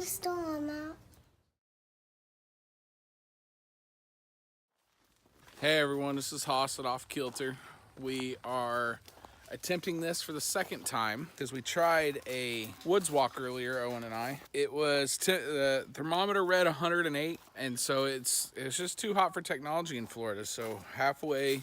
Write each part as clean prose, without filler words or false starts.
the storm out. Hey everyone, this is Haas at Off Kilter. We are attempting this for the second time because we tried a woods walk earlier, Owen and I. It was, the thermometer read 108, and so it's just too hot for technology in Florida. So halfway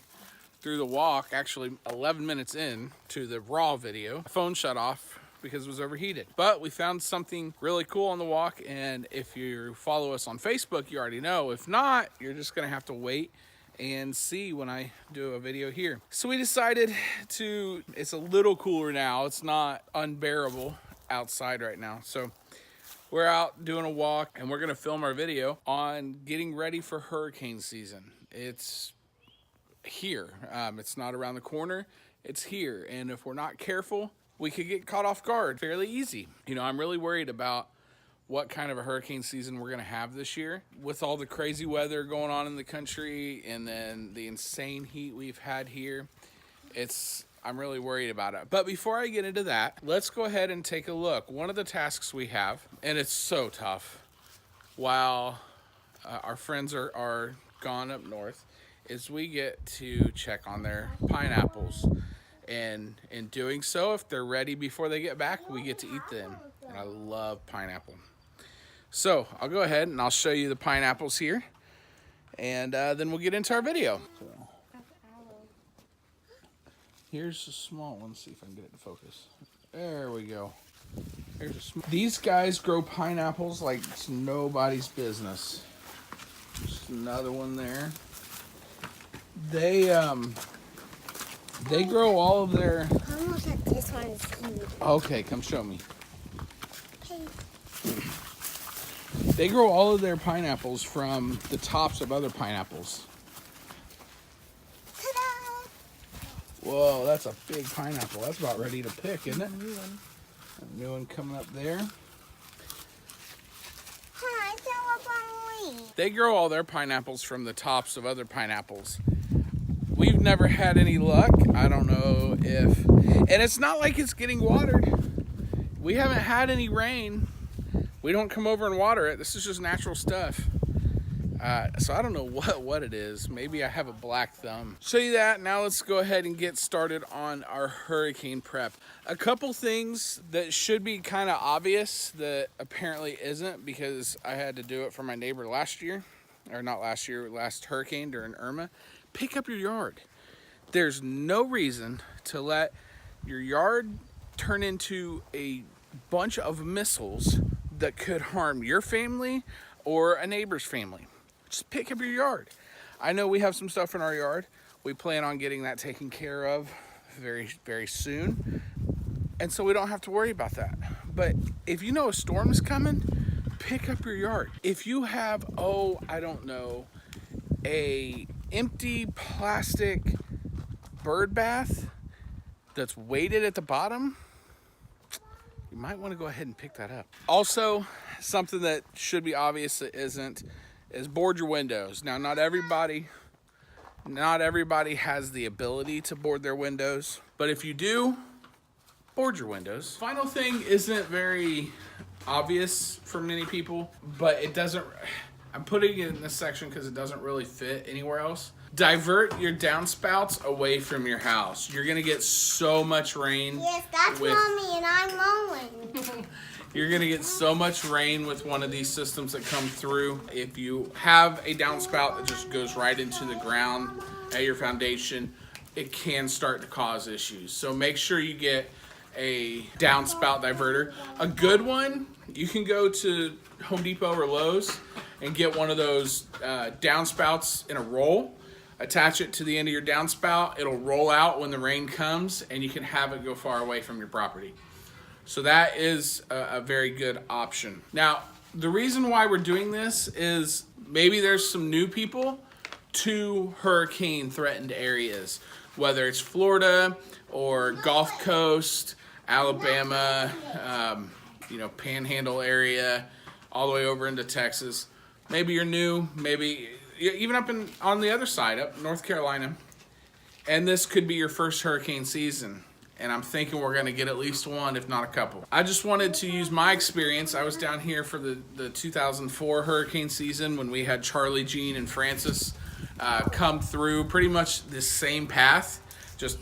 through the walk, actually 11 minutes in to the raw video, the phone shut off because it was overheated. But we found something really cool on the walk, and if you follow us on Facebook, you already know. If not, you're just gonna have to wait and see when I do a video here. So we decided to, it's a little cooler now. It's not unbearable outside right now. So we're out doing a walk and we're gonna film our video on getting ready for hurricane season. It's here. It's not around the corner, it's here. And if we're not careful, we could get caught off guard fairly easy. You know, I'm really worried about what kind of a hurricane season we're gonna have this year with all the crazy weather going on in the country and then the insane heat we've had here. I'm really worried about it. But before I get into that, let's go ahead and take a look. One of the tasks we have, and it's so tough while our friends are gone up north, is we get to check on their pineapples. And in doing so, if they're ready before they get back, we get to eat them. And I love pineapple. So I'll go ahead and I'll show you the pineapples here, and then we'll get into our video. So, here's a small one. See if I can get it to focus. There we go. Here's a small. These guys grow pineapples like it's nobody's business. Just another one there. They grow all of their. I almost like this one is cute. Okay, come show me. Hey. They grow all of their pineapples from the tops of other pineapples. Ta-da! Whoa, that's a big pineapple. That's about ready to pick, isn't it? A new one coming up there. Hi, throw up on me. They grow all their pineapples from the tops of other pineapples. We've never had any luck. I don't know if... And it's not like it's getting watered. We haven't had any rain. We don't come over and water it. This is just natural stuff. So I don't know what it is. Maybe I have a black thumb. Show you that. Now let's go ahead and get started on our hurricane prep. A couple things that should be kind of obvious that apparently isn't, because I had to do it for my neighbor last year. Or not last year, last hurricane during Irma. Pick up your yard. There's no reason to let your yard turn into a bunch of missiles that could harm your family or a neighbor's family. Just pick up your yard. I know we have some stuff in our yard. We plan on getting that taken care of very, very soon. And so we don't have to worry about that. But if you know a storm is coming, pick up your yard. If you have, I don't know, a empty plastic bird bath that's weighted at the bottom, you might want to go ahead and pick that up. Also, something that should be obvious that isn't is board your windows. Now, not everybody has the ability to board their windows, but if you do, board your windows. Final thing isn't very obvious for many people, but it doesn't, I'm putting it in this section because it doesn't really fit anywhere else. Divert your downspouts away from your house. You're gonna get so much rain. Yes, that's Mommy and I'm mowing. You're gonna get so much rain with one of these systems that come through. If you have a downspout that just goes right into the ground at your foundation, it can start to cause issues. So make sure you get a downspout diverter. A good one, you can go to Home Depot or Lowe's and get one of those downspouts in a roll. Attach it to the end of your downspout. It'll roll out when the rain comes, and you can have it go far away from your property. So that is a very good option. Now, the reason why we're doing this is maybe there's some new people to hurricane threatened areas, whether it's Florida or Gulf Coast, Alabama, Panhandle area, all the way over into Texas. Maybe you're new, maybe even on the other side, up North Carolina, and this could be your first hurricane season. and I'm thinking we're gonna get at least one, if not a couple. I just wanted to use my experience. I was down here for the 2004 hurricane season when we had Charlie, Jean, and Francis come through pretty much the same path, just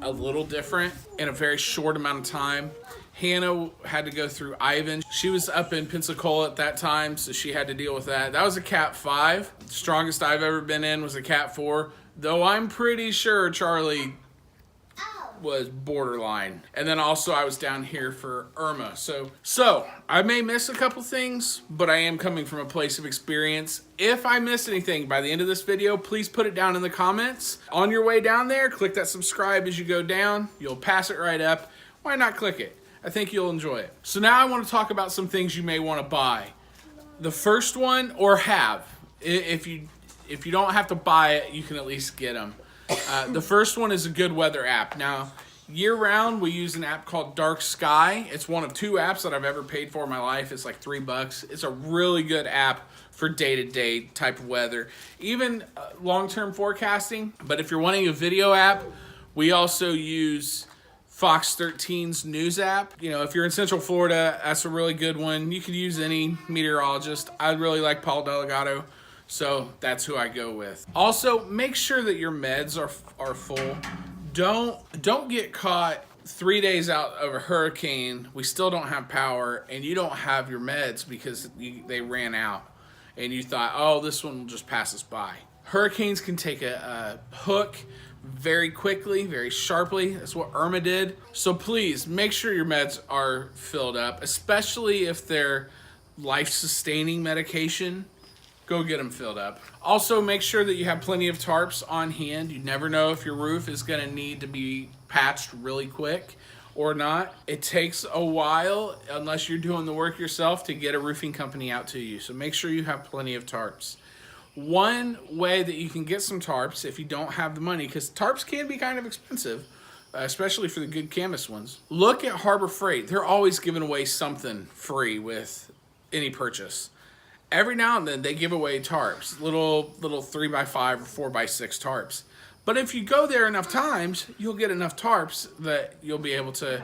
a little different in a very short amount of time. Hannah had to go through Ivan. She was up in Pensacola at that time, so she had to deal with that. That was a Cat 5. The strongest I've ever been in was a Cat 4, though I'm pretty sure Charlie was borderline. And then also I was down here for Irma. So I may miss a couple things, but I am coming from a place of experience. If I missed anything by the end of this video, please put it down in the comments. On your way down there, click that subscribe as you go down. You'll pass it right up. Why not click it? I think you'll enjoy it. So now I want to talk about some things you may want to buy. The first one, or have. If you don't have to buy it, you can at least get them. The first one is a good weather app. Now, year-round, we use an app called Dark Sky. It's one of 2 apps that I've ever paid for in my life. It's like $3. It's a really good app for day-to-day type of weather. Even long-term forecasting. But if you're wanting a video app, we also use Fox 13's news app. You know, if you're in Central Florida, that's a really good one. You could use any meteorologist. I really like Paul Delgado, so that's who I go with. Also, make sure that your meds are full. Don't get caught 3 days out of a hurricane, we still don't have power, and you don't have your meds because they ran out, and you thought, oh, this one will just pass us by. Hurricanes can take a hook very quickly, very sharply. That's what Irma did. So please make sure your meds are filled up, especially if they're life-sustaining medication. Go get them filled up. Also, make sure that you have plenty of tarps on hand. You never know if your roof is going to need to be patched really quick or not. It takes a while, unless you're doing the work yourself, to get a roofing company out to you. So make sure you have plenty of tarps. One way that you can get some tarps if you don't have the money, because tarps can be kind of expensive, especially for the good canvas ones. Look at Harbor Freight. They're always giving away something free with any purchase. Every now and then they give away tarps, little 3x5 or 4x6 tarps. But if you go there enough times, you'll get enough tarps that you'll be able to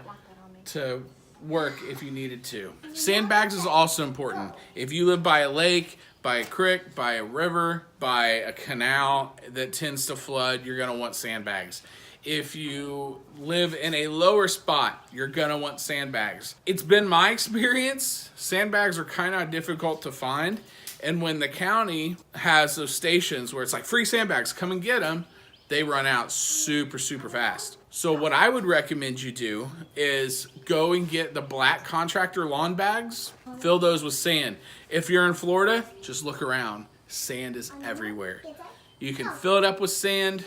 work if you needed to. Sandbags is also important. If you live by a lake, by a creek, by a river, by a canal that tends to flood, you're gonna want sandbags. If you live in a lower spot, you're gonna want sandbags. It's been my experience, sandbags are kind of difficult to find. And when the county has those stations where it's like free sandbags, come and get them, they run out super, super fast. So what I would recommend you do is go and get the black contractor lawn bags, fill those with sand. If you're in Florida, just look around. Sand is everywhere. You can fill it up with sand,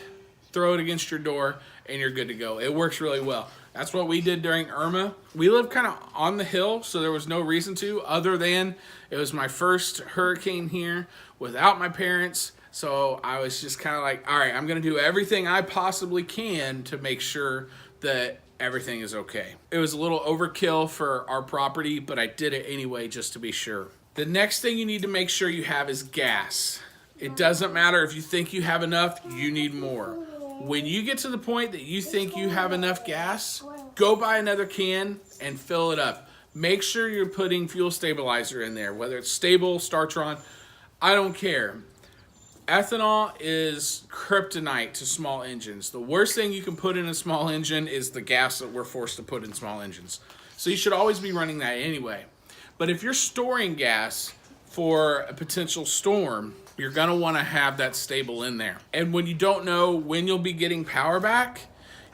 throw it against your door, and you're good to go. It works really well. That's what we did during Irma. We live kind of on the hill, so there was no reason to, other than it was my first hurricane here without my parents. So I was just kind of like, all right, I'm going to do everything I possibly can to make sure that everything is okay. It was a little overkill for our property, but I did it anyway just to be sure. The next thing you need to make sure you have is gas. It doesn't matter if you think you have enough, you need more. When you get to the point that you think you have enough gas, go buy another can and fill it up. Make sure you're putting fuel stabilizer in there, whether it's Stable, Startron, I don't care. Ethanol is kryptonite to small engines. The worst thing you can put in a small engine is the gas that we're forced to put in small engines. So you should always be running that anyway. But if you're storing gas for a potential storm, you're gonna wanna have that stable in there. And when you don't know when you'll be getting power back,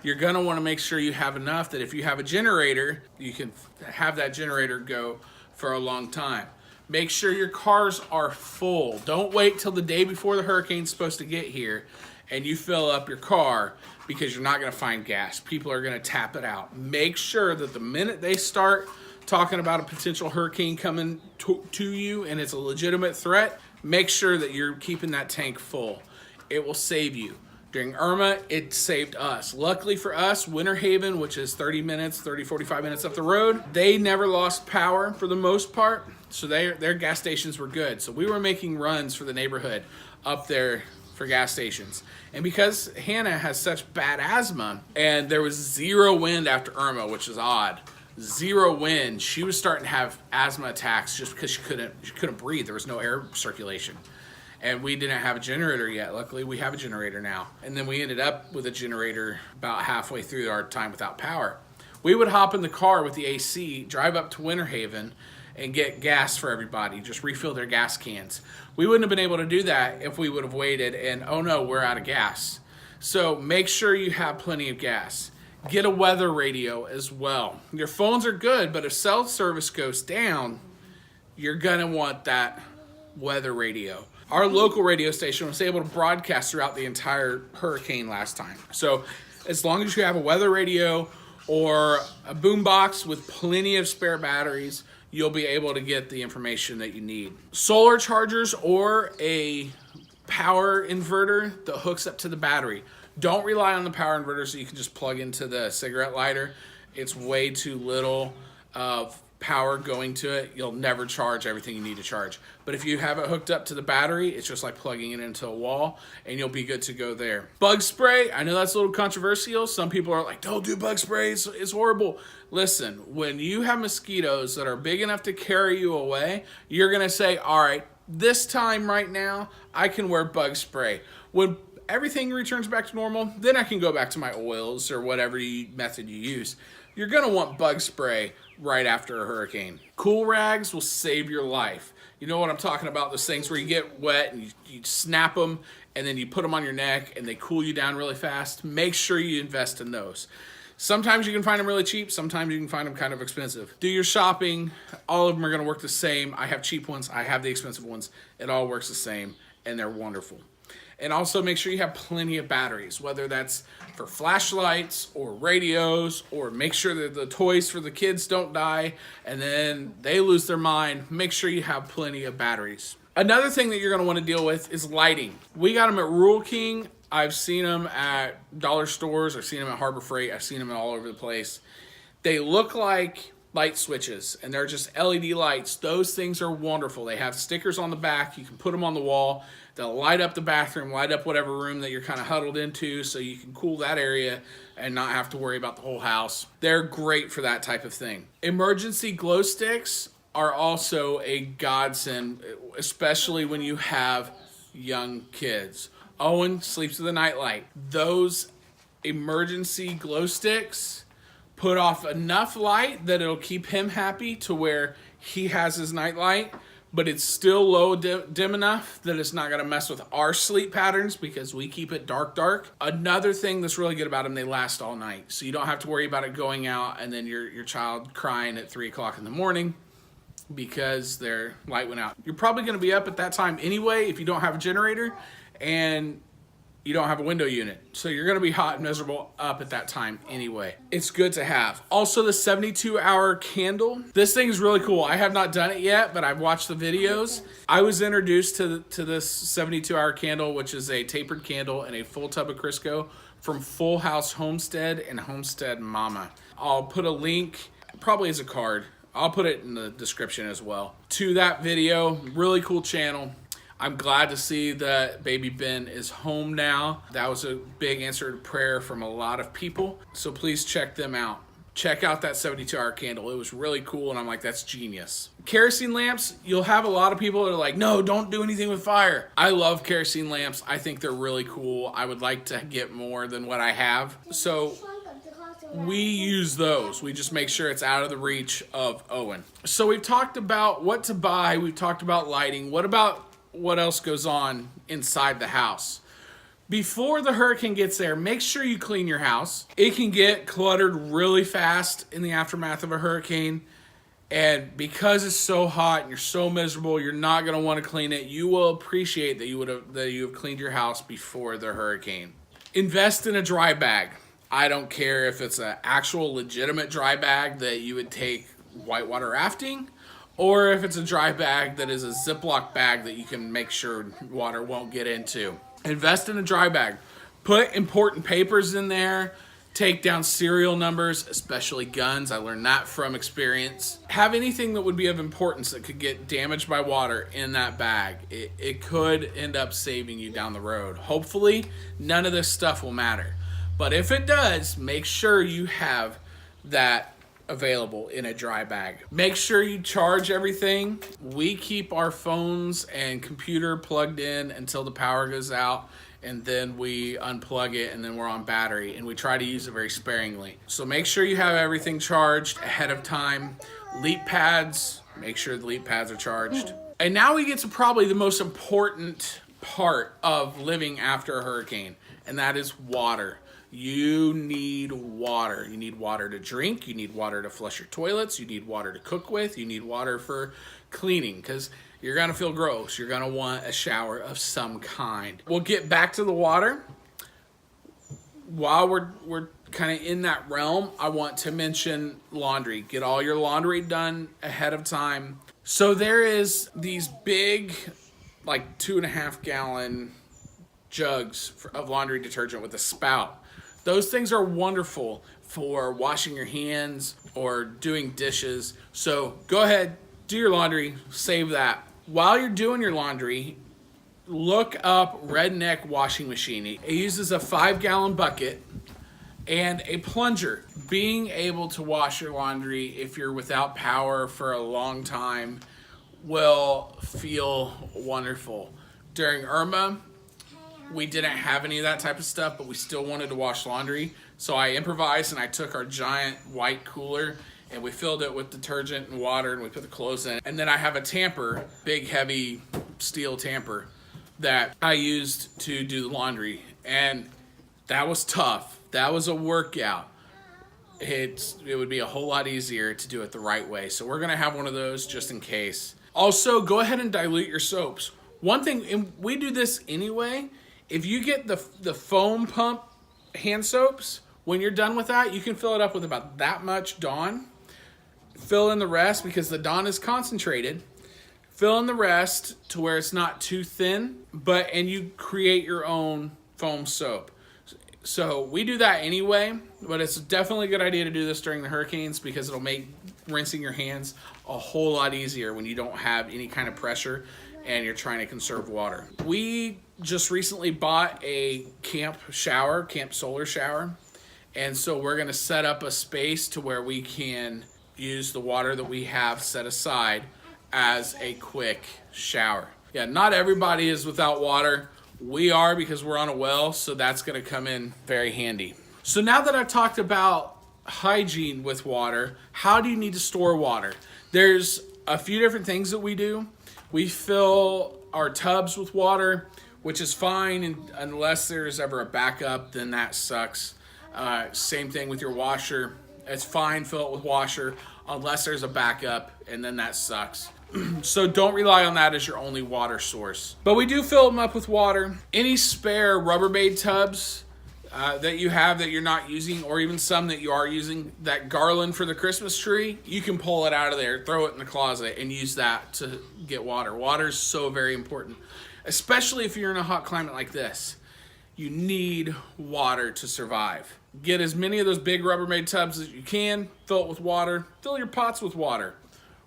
you're gonna wanna make sure you have enough that if you have a generator, you can have that generator go for a long time. Make sure your cars are full. Don't wait till the day before the hurricane's supposed to get here and you fill up your car because you're not gonna find gas. People are gonna tap it out. Make sure that the minute they start talking about a potential hurricane coming to you and it's a legitimate threat, make sure that you're keeping that tank full. It will save you. During Irma, it saved us. Luckily for us, Winter Haven, which is 45 minutes up the road, they never lost power for the most part. So their gas stations were good. So we were making runs for the neighborhood up there for gas stations. And because Hannah has such bad asthma, and there was 0 wind after Irma, which is odd, 0 wind, she was starting to have asthma attacks just because she couldn't breathe. There was no air circulation. And we didn't have a generator yet. Luckily, we have a generator now. And then we ended up with a generator about halfway through our time without power. We would hop in the car with the AC, drive up to Winter Haven, and get gas for everybody, just refill their gas cans. We wouldn't have been able to do that if we would have waited and, oh no, we're out of gas. So make sure you have plenty of gas. Get a weather radio as well. Your phones are good, but if cell service goes down, you're gonna want that weather radio. Our local radio station was able to broadcast throughout the entire hurricane last time. So as long as you have a weather radio or a boombox with plenty of spare batteries, you'll be able to get the information that you need. Solar chargers or a power inverter that hooks up to the battery. Don't rely on the power inverter so you can just plug into the cigarette lighter. It's way too little of power going to it. You'll never charge everything you need to charge. But if you have it hooked up to the battery, it's just like plugging it into a wall and you'll be good to go there. Bug spray, I know that's a little controversial. Some people are like, don't do bug spray, it's horrible. Listen, when you have mosquitoes that are big enough to carry you away, you're gonna say, all right, this time right now, I can wear bug spray. When everything returns back to normal, then I can go back to my oils or whatever method you use. You're gonna want bug spray right after a hurricane. Cool rags will save your life. You know what I'm talking about, those things where you get wet and you snap them and then you put them on your neck and they cool you down really fast. Make sure you invest in those. Sometimes you can find them really cheap, sometimes you can find them kind of expensive. Do your shopping, all of them are gonna work the same. I have cheap ones, I have the expensive ones. It all works the same and they're wonderful. And also make sure you have plenty of batteries, whether that's for flashlights or radios, or make sure that the toys for the kids don't die and then they lose their mind. Make sure you have plenty of batteries. Another thing that you're gonna wanna deal with is lighting. We got them at Rural King. I've seen them at dollar stores. I've seen them at Harbor Freight. I've seen them all over the place. They look like light switches and they're just LED lights. Those things are wonderful. They have stickers on the back. You can put them on the wall. They'll light up the bathroom, light up whatever room that you're kind of huddled into so you can cool that area and not have to worry about the whole house. They're great for that type of thing. Emergency glow sticks are also a godsend, especially when you have young kids. Owen sleeps with a nightlight. Those emergency glow sticks put off enough light that it'll keep him happy to where he has his nightlight, but it's still low dim enough that it's not gonna mess with our sleep patterns because we keep it dark. Another thing that's really good about them, they last all night. So you don't have to worry about it going out and then your child crying at 3 o'clock in the morning because their light went out. You're probably gonna be up at that time anyway if you don't have a generator and you don't have a window unit. So you're gonna be hot and miserable up at that time anyway. It's good to have. Also the 72-hour candle. This thing is really cool. I have not done it yet, but I've watched the videos. I was introduced to this 72-hour candle, which is a tapered candle and a full tub of Crisco from Full House Homestead and Homestead Mama. I'll put a link, probably as a card. I'll put it in the description as well, to that video. Really cool channel. I'm glad to see that baby Ben is home now. That was a big answered prayer from a lot of people. So please check them out. Check out that 72-hour candle. It was really cool and I'm like, that's genius. Kerosene lamps, you'll have a lot of people that are like, no, don't do anything with fire. I love kerosene lamps. I think they're really cool. I would like to get more than what I have. So we use those. We just make sure it's out of the reach of Owen. So we've talked about what to buy. We've talked about lighting. What else goes on inside the house? Before the hurricane gets there, make sure you clean your house. It can get cluttered really fast in the aftermath of a hurricane. And because it's so hot and you're so miserable, you're not gonna wanna clean it. You will appreciate that you have cleaned your house before the hurricane. Invest in a dry bag. I don't care if it's an actual legitimate dry bag that you would take whitewater rafting, or if it's a dry bag that is a Ziploc bag that you can make sure water won't get into. Invest in a dry bag. Put important papers in there. Take down serial numbers, especially guns. I learned that from experience. Have anything that would be of importance that could get damaged by water in that bag. It could end up saving you down the road. Hopefully, none of this stuff will matter. But if it does, make sure you have that available in a dry bag. Make sure you charge everything. We keep our phones and computer plugged in until the power goes out, and then we unplug it, and then we're on battery, and we try to use it very sparingly. So make sure you have everything charged ahead of time. Leap pads, make sure the leap pads are charged. And now we get to probably the most important part of living after a hurricane, and that is water. You need water. You need water to drink. You need water to flush your toilets. You need water to cook with. You need water for cleaning, because you're going to feel gross. You're going to want a shower of some kind. We'll get back to the water. While we're kind of in that realm, I want to mention laundry. Get all your laundry done ahead of time. So there is these big, like 2.5 gallon jugs of laundry detergent with a spout. Those things are wonderful for washing your hands or doing dishes. So go ahead, do your laundry, save that. While you're doing your laundry, look up Redneck washing machine. It uses a 5-gallon bucket and a plunger. Being able to wash your laundry if you're without power for a long time will feel wonderful. During Irma, we didn't have any of that type of stuff, but we still wanted to wash laundry. So I improvised and I took our giant white cooler and we filled it with detergent and water, and we put the clothes in. And then I have a tamper, big heavy steel tamper, that I used to do the laundry. And that was tough. That was a workout. It would be a whole lot easier to do it the right way. So we're gonna have one of those just in case. Also, go ahead and dilute your soaps. One thing, and we do this anyway, if you get the foam pump hand soaps, when you're done with that, you can fill it up with about that much Dawn. Fill in the rest, because the Dawn is concentrated. Fill in the rest to where it's not too thin, and you create your own foam soap. So we do that anyway, but it's definitely a good idea to do this during the hurricanes, because it'll make rinsing your hands a whole lot easier when you don't have any kind of pressure and you're trying to conserve water. We just recently bought a camp solar shower. And so we're gonna set up a space to where we can use the water that we have set aside as a quick shower. Yeah, not everybody is without water. We are, because we're on a well, so that's gonna come in very handy. So now that I've talked about hygiene with water, how do you need to store water? There's a few different things that we do. We fill our tubs with water, which is fine, and unless there's ever a backup, then that sucks. Same thing with your washer. It's fine, fill it with washer, unless there's a backup, and then that sucks. So don't rely on that as your only water source. But we do fill them up with water. Any spare Rubbermaid tubs that you have that you're not using, or even some that you are using, that garland for the Christmas tree, you can pull it out of there, throw it in the closet, and use that to get water. Water is so very important, especially if you're in a hot climate like this. You need water to survive. Get as many of those big Rubbermaid tubs as you can, fill it with water, fill your pots with water.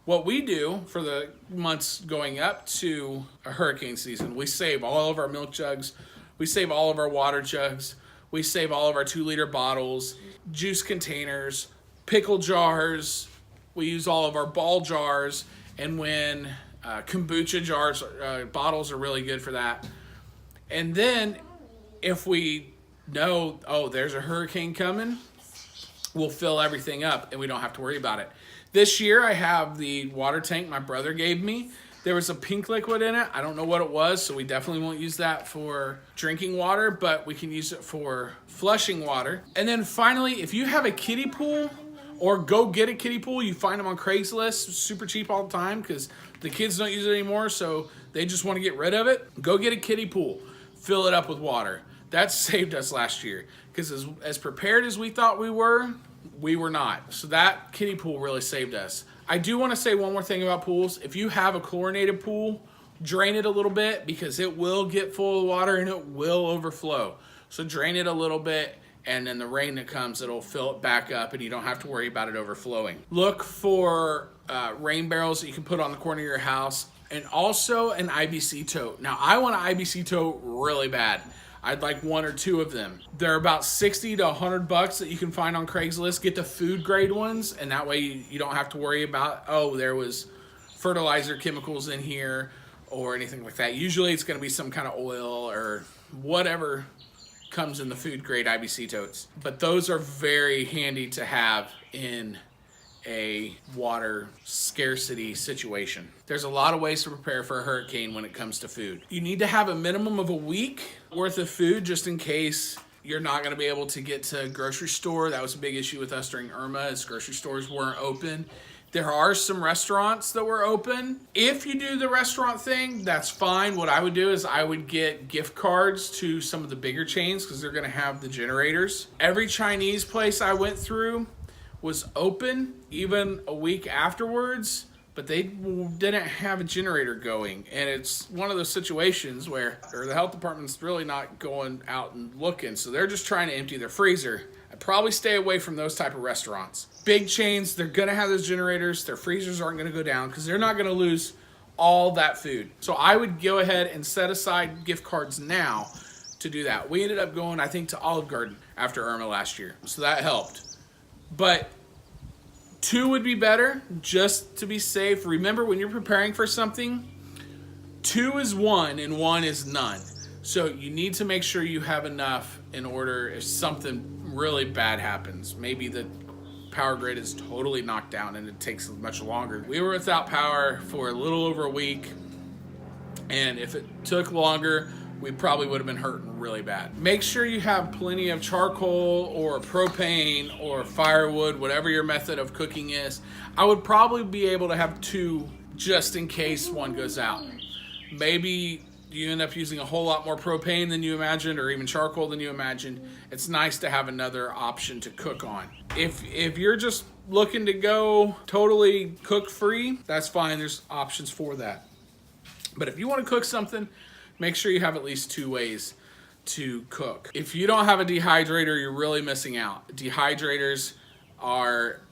What we do for the months going up to a hurricane season, we save all of our milk jugs, we save all of our water jugs, we save all of our 2-liter bottles, juice containers, pickle jars, we use all of our ball jars, and when kombucha jars, bottles are really good for that. And then if we know, oh, there's a hurricane coming, we'll fill everything up and we don't have to worry about it. This year I have the water tank my brother gave me. There was a pink liquid in it. I don't know what it was, so we definitely won't use that for drinking water, but we can use it for flushing water. And then finally, if you have a kiddie pool, or go get a kiddie pool, you find them on Craigslist, super cheap all the time, because the kids don't use it anymore, so they just want to get rid of it. Go get a kiddie pool, fill it up with water. That saved us last year, because as prepared as we thought we were not. So that kiddie pool really saved us. I do want to say one more thing about pools. If you have a chlorinated pool, drain it a little bit, because it will get full of water and it will overflow. So drain it a little bit and then the rain that comes, it'll fill it back up and you don't have to worry about it overflowing. Look for rain barrels that you can put on the corner of your house, and also an IBC tote. Now, I want an IBC tote really bad. I'd like 1 or 2 of them. They're about $60 to $100 that you can find on Craigslist. Get the food grade ones, and that way you don't have to worry about, oh, there was fertilizer chemicals in here or anything like that. Usually it's going to be some kind of oil or whatever comes in the food grade IBC totes. But those are very handy to have in a water scarcity situation. There's a lot of ways to prepare for a hurricane when it comes to food. You need to have a minimum of a week worth of food just in case you're not going to be able to get to a grocery store. That was a big issue with us during Irma, as grocery stores weren't open. There are some restaurants that were open. If you do the restaurant thing, that's fine. What I would do is I would get gift cards to some of the bigger chains because they're going to have the generators. Every Chinese place I went through was open even a week afterwards, but they didn't have a generator going. And it's one of those situations where the health department's really not going out and looking, so they're just trying to empty their freezer. I'd probably stay away from those type of restaurants. Big chains, they're gonna have those generators. Their freezers aren't gonna go down because they're not gonna lose all that food. So I would go ahead and set aside gift cards now to do that. We ended up going, I think, to Olive Garden after Irma last year, so that helped. But 2 would be better, just to be safe. Remember, when you're preparing for something, 2 is 1 and 1 is none. So you need to make sure you have enough in order if something really bad happens. Maybe the power grid is totally knocked down and it takes much longer. We were without power for a little over a week, and if it took longer, we probably would have been hurting really bad. Make sure you have plenty of charcoal or propane or firewood, whatever your method of cooking is. I would probably be able to have 2 just in case one goes out. Maybe you end up using a whole lot more propane than you imagined, or even charcoal than you imagined. It's nice to have another option to cook on. If you're just looking to go totally cook free, that's fine. There's options for that. But if you want to cook something, make sure you have at least 2 ways to cook. If you don't have a dehydrator, you're really missing out. Dehydrators are,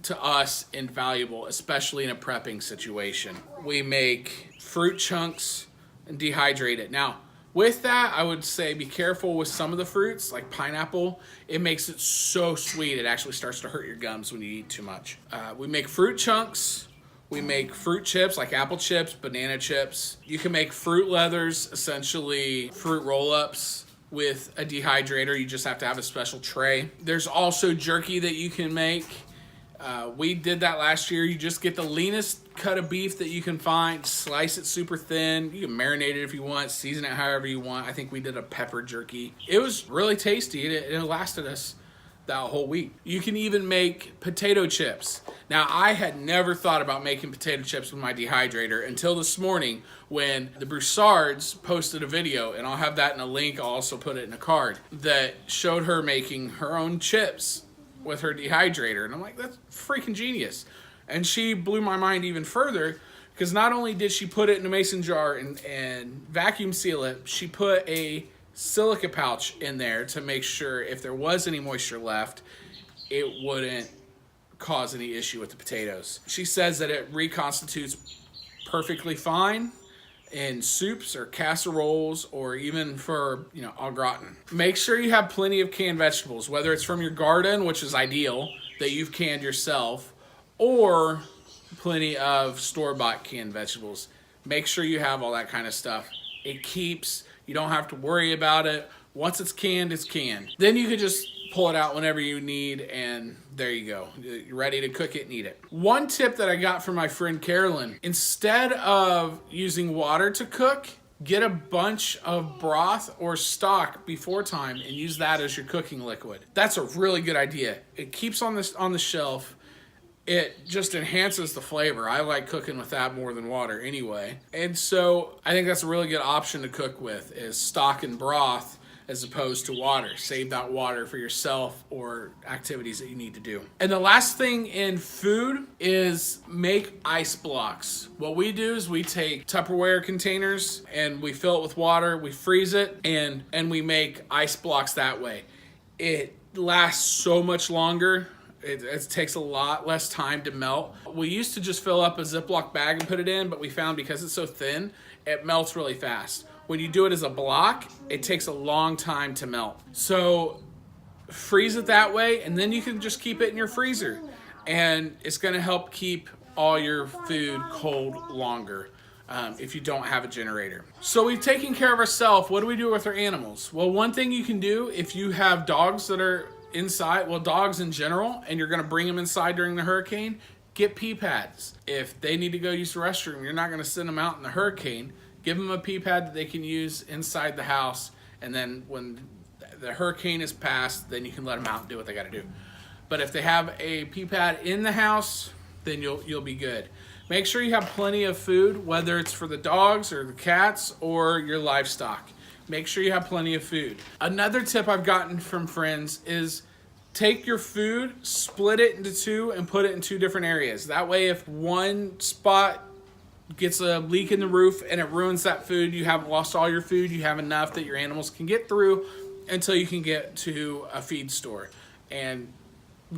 to us, invaluable, especially in a prepping situation. We make fruit chunks and dehydrate it. Now, with that, I would say be careful with some of the fruits, like pineapple. It makes it so sweet, it actually starts to hurt your gums when you eat too much. We make fruit chunks. We make fruit chips, like apple chips, banana chips. You can make fruit leathers, essentially fruit roll-ups with a dehydrator. You just have to have a special tray. There's also jerky that you can make. We did that last year. You just get the leanest cut of beef that you can find, slice it super thin. You can marinate it if you want, season it however you want. I think we did a pepper jerky. It was really tasty. It lasted us that whole week. You can even make potato chips. Now, I had never thought about making potato chips with my dehydrator until this morning when the Broussards posted a video, and I'll have that in a link. I'll also put it in a card, that showed her making her own chips with her dehydrator. And I'm like, that's freaking genius. And she blew my mind even further, because not only did she put it in a mason jar and vacuum seal it, she put a silica pouch in there to make sure if there was any moisture left, it wouldn't cause any issue with the potatoes. She says that it reconstitutes perfectly fine in soups or casseroles, or even for, au gratin. Make sure you have plenty of canned vegetables, whether it's from your garden, which is ideal, that you've canned yourself, or plenty of store-bought canned vegetables. Make sure you have all that kind of stuff. It keeps, you don't have to worry about it. Once it's canned, it's canned. Then you can just pull it out whenever you need, and there you go. You're ready to cook it and eat it. One tip that I got from my friend Carolyn, instead of using water to cook, get a bunch of broth or stock before time and use that as your cooking liquid. That's a really good idea. It keeps on the shelf. It just enhances the flavor. I like cooking with that more than water anyway. And so I think that's a really good option to cook with, is stock and broth as opposed to water. Save that water for yourself or activities that you need to do. And the last thing in food is make ice blocks. What we do is we take Tupperware containers and we fill it with water, we freeze it, and we make ice blocks that way. It lasts so much longer. It takes a lot less time to melt. We used to just fill up a Ziploc bag and put it in, but we found because it's so thin, it melts really fast. When you do it as a block, it takes a long time to melt. So freeze it that way, and then you can just keep it in your freezer. And it's gonna help keep all your food cold longer if you don't have a generator. So we've taken care of ourselves. What do we do with our animals? Well, one thing you can do if you have dogs that are inside, well, dogs in general, and you're gonna bring them inside during the hurricane, get pee pads. If they need to go use the restroom, you're not gonna send them out in the hurricane. Give them a pee pad that they can use inside the house, and then when the hurricane is past, then you can let them out and do what they gotta do. But if they have a pee pad in the house, then you'll be good. Make sure you have plenty of food, whether it's for the dogs or the cats or your livestock. Make sure you have plenty of food. Another tip I've gotten from friends is take your food, split it into two, and put it in two different areas. That way, if one spot gets a leak in the roof and it ruins that food, you haven't lost all your food, you have enough that your animals can get through until you can get to a feed store and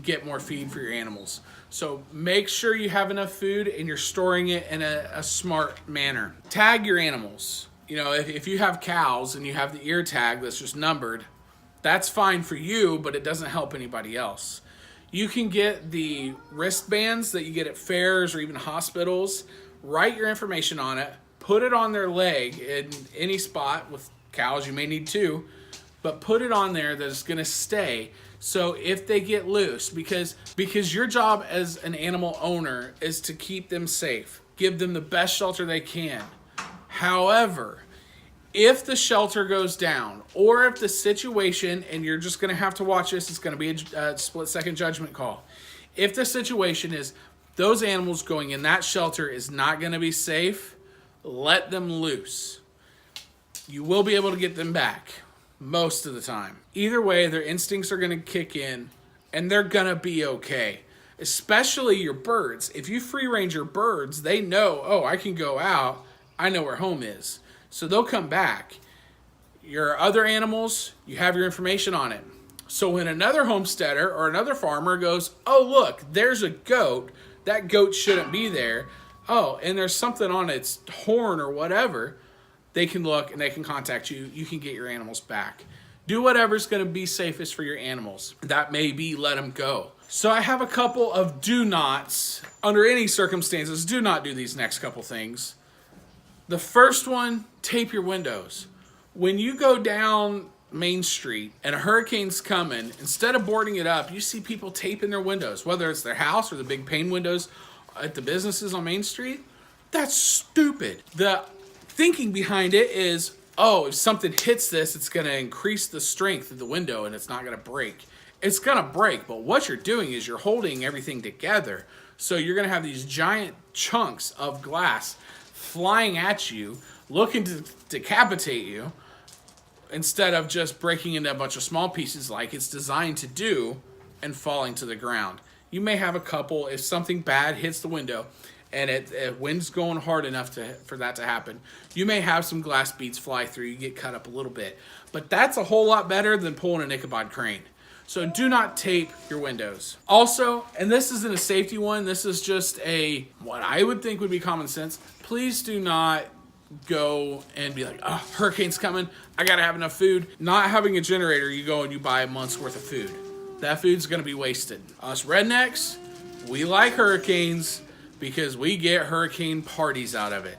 get more feed for your animals. So make sure you have enough food and you're storing it in a smart manner. Tag your animals. You know, if you have cows and you have the ear tag that's just numbered, that's fine for you, but it doesn't help anybody else. You can get the wristbands that you get at fairs or even hospitals. Write your information on it, put it on their leg in any spot. With cows, you may need two, but put it on there that it's gonna stay. So if they get loose, because your job as an animal owner is to keep them safe, give them the best shelter they can. However, if the shelter goes down, or if the situation, and you're just gonna have to watch this, it's gonna be a split-second judgment call. If the situation is those animals going in that shelter is not gonna be safe, let them loose. You will be able to get them back most of the time. Either way, their instincts are gonna kick in and they're gonna be okay. Especially your birds. If you free range your birds, they know, oh, I can go out, I know where home is. So they'll come back. Your other animals, you have your information on it. So when another homesteader or another farmer goes, oh look, there's a goat, that goat shouldn't be there. Oh, and there's something on its horn or whatever, they can look and they can contact you. You can get your animals back. Do whatever's gonna be safest for your animals. That may be let them go. So I have a couple of do nots. Under any circumstances, do not do these next couple things. The first one, tape your windows. When you go down Main Street and a hurricane's coming, instead of boarding it up, you see people taping their windows, whether it's their house or the big pane windows at the businesses on Main Street. That's stupid. The thinking behind it is, oh, if something hits this, it's going to increase the strength of the window and it's not going to break. It's going to break, but what you're doing is you're holding everything together. So you're going to have these giant chunks of glass flying at you, looking to decapitate you, instead of just breaking into a bunch of small pieces like it's designed to do and falling to the ground. You may have a couple, if something bad hits the window and it wind's going hard enough for that to happen, you may have some glass beads fly through, you get cut up a little bit. But that's a whole lot better than pulling a Ichabod crane. So do not tape your windows. Also, and this isn't a safety one, this is just what I would think would be common sense, please do not go and be like, oh, hurricane's coming, I gotta have enough food. Not having a generator, you go and you buy a month's worth of food. That food's gonna be wasted. Us rednecks, we like hurricanes because we get hurricane parties out of it.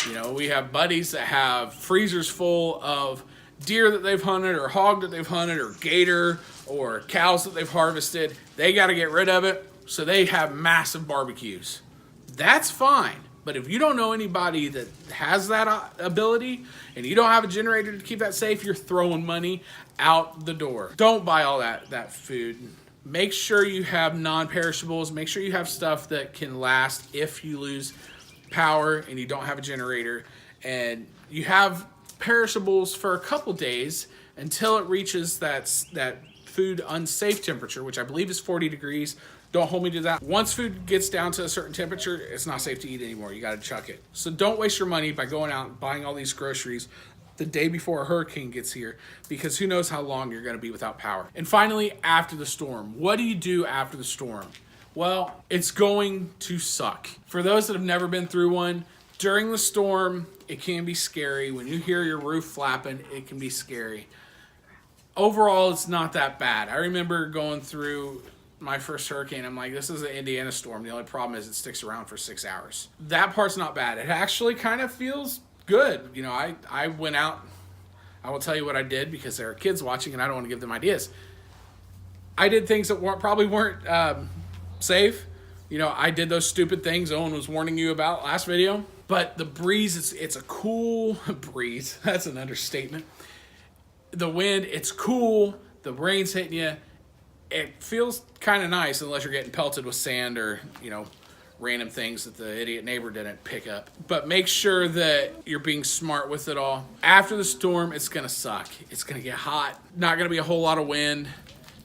You know, we have buddies that have freezers full of deer that they've hunted or hog that they've hunted or gator or cows that they've harvested. They gotta get rid of it, so they have massive barbecues. That's fine. But if you don't know anybody that has that ability and you don't have a generator to keep that safe, you're throwing money out the door. Don't buy all that food. Make sure you have non-perishables. Make sure you have stuff that can last if you lose power and you don't have a generator. And you have perishables for a couple days until it reaches that food unsafe temperature, which I believe is 40 degrees. Don't hold me to that. Once food gets down to a certain temperature, it's not safe to eat anymore. You gotta chuck it. So don't waste your money by going out and buying all these groceries the day before a hurricane gets here, because who knows how long you're going to be without power. And finally, after the storm. What do you do after the storm? Well, it's going to suck. For those that have never been through one, during the storm, it can be scary. When you hear your roof flapping, it can be scary. Overall, it's not that bad. I remember going through my first hurricane. I'm like, this is an Indiana storm. The only problem is it sticks around for 6 hours. That part's not bad. It actually kind of feels good. You know, I went out. I will tell you what I did because there are kids watching and I don't want to give them ideas. I did things that probably weren't safe. You know, I did those stupid things Owen was warning you about last video. But the breeze, it's a cool breeze. That's an understatement. The wind, it's cool. The rain's hitting you. It feels kind of nice unless you're getting pelted with sand or, you know, random things that the idiot neighbor didn't pick up. But make sure that you're being smart with it all. After the storm, it's going to suck. It's going to get hot. Not going to be a whole lot of wind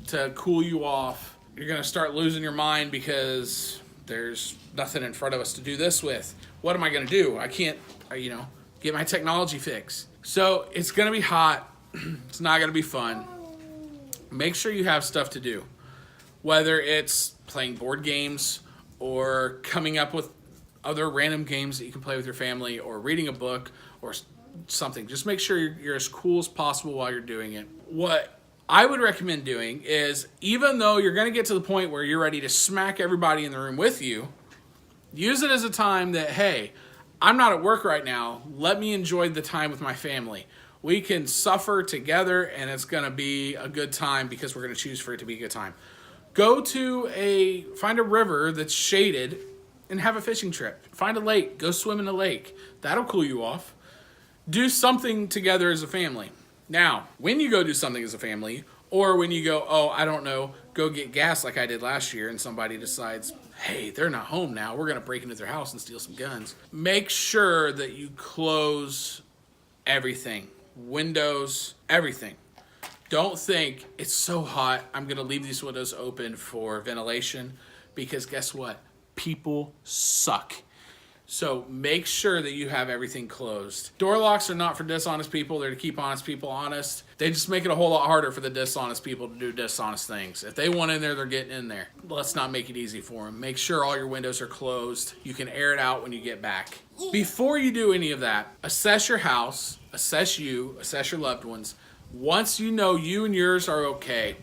to cool you off. You're going to start losing your mind because there's nothing in front of us to do this with. What am I going to do? I can't, you know, get my technology fixed. So it's going to be hot. It's not going to be fun. Make sure you have stuff to do. Whether it's playing board games or coming up with other random games that you can play with your family or reading a book or something. Just make sure you're as cool as possible while you're doing it. What I would recommend doing is, even though you're going to get to the point where you're ready to smack everybody in the room with you, use it as a time that, hey, I'm not at work right now. Let me enjoy the time with my family. We can suffer together and it's going to be a good time because we're going to choose for it to be a good time. Go to find a river that's shaded and have a fishing trip. Find a lake. Go swim in a lake. That'll cool you off. Do something together as a family. Now, when you go do something as a family, or when you go, oh, I don't know, go get gas like I did last year, and somebody decides, hey, they're not home now, we're going to break into their house and steal some guns. Make sure that you close everything. Windows, everything. Don't think it's so hot, I'm going to leave these windows open for ventilation, because guess what? People suck. So make sure that you have everything closed. Door locks are not for dishonest people. They're to keep honest people honest. They just make it a whole lot harder for the dishonest people to do dishonest things. If they want in there, they're getting in there. Let's not make it easy for them. Make sure all your windows are closed. You can air it out when you get back. Before you do any of that, assess your house, assess you, assess your loved ones. Once you know you and yours are okay,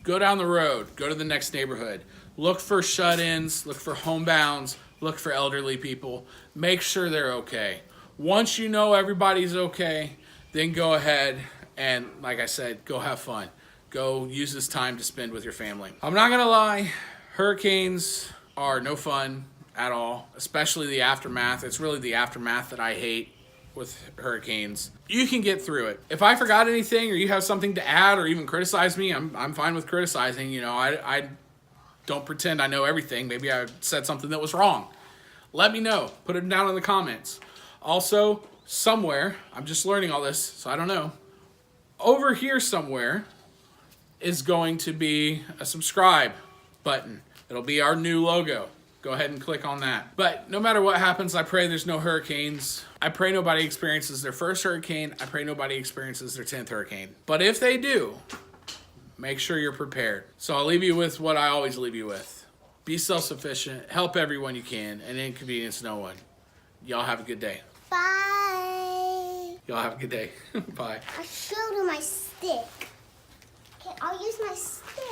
go down the road, go to the next neighborhood. Look for shut-ins, look for homebounds, look for elderly people. Make sure they're okay. Once you know everybody's okay, then go ahead and, like I said, go have fun. Go use this time to spend with your family. I'm not going to lie, hurricanes are no fun at all, especially the aftermath. It's really the aftermath that I hate with hurricanes. You can get through it. If I forgot anything or you have something to add or even criticize me, I'm fine with criticizing. You know, I don't pretend I know everything. Maybe I said something that was wrong. Let me know. Put it down in the comments. Also, somewhere, I'm just learning all this, so I don't know. Over here somewhere is going to be a subscribe button. It'll be our new logo. Go ahead and click on that. But no matter what happens, I pray there's no hurricanes. I pray nobody experiences their first hurricane. I pray nobody experiences their 10th hurricane. But if they do, make sure you're prepared. So I'll leave you with what I always leave you with. Be self-sufficient, help everyone you can, and inconvenience no one. Y'all have a good day. Bye. Y'all have a good day. Bye. I'll show you my stick. Okay, I'll use my stick.